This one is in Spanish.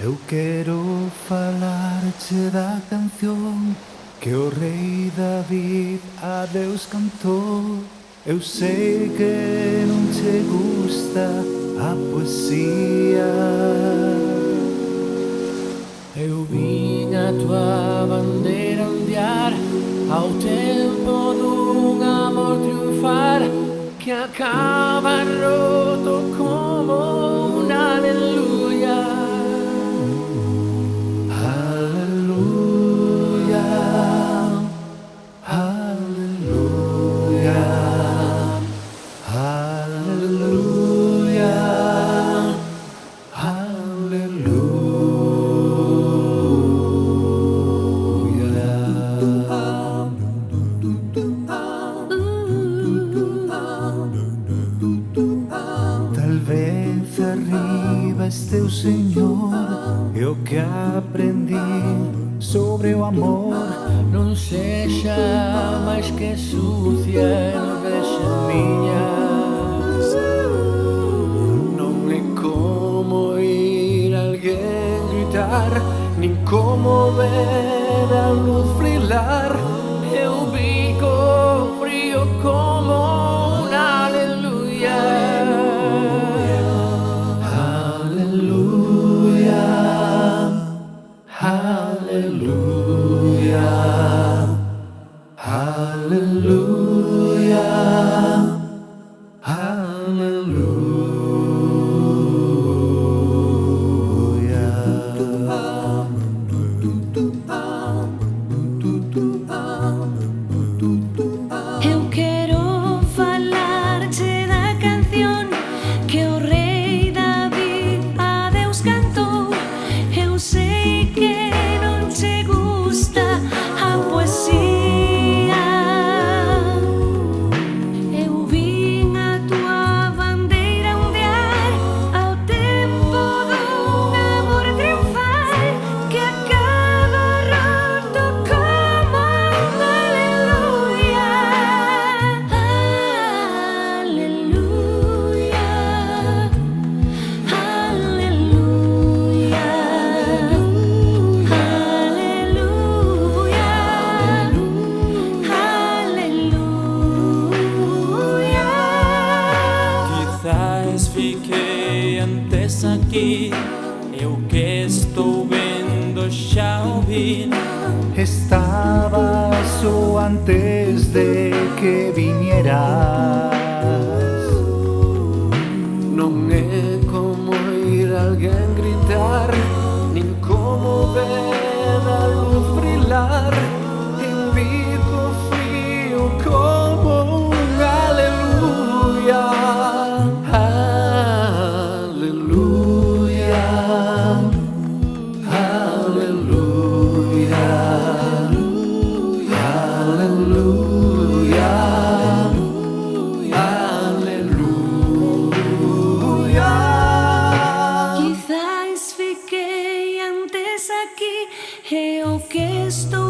Eu quero falarche da canción que o rei David a Deus cantou. Eu sei que non che gusta a poesía. Eu vin a tua bandeira ondear ao tempo dun amor triunfar que acaba roto como un aleluya. Aleluya, aleluya, aleluya, Talvez arriba este o Señor e o que aprendi sobre o amor non sexa máis que sucia nubes miñas. Non é como ir alguén gritar, nin como ver a luz brillar. Eu bico frío como un aleluya. Aleluya, aleluya, aleluya, Eu quero falarche da canción que o rei David a Deus cantou. Eu sei que non che gusta a poesía. Eu vin a tua bandeira ondear ao tempo dun amor triunfar que acaba roto como un aleluya. Aleluya, aleluya, aleluya, aleluya. Quizás fiquei antes aquí, eu que estou vendo xa o vi. Estaba só antes de que vinieras. Non é como ir alguén gritar, nin como ver a luz brillar. En bico frío como un aleluya. Aleluya, aleluya, aleluya, aleluya. Quizás fiquei antes aquí e o que estou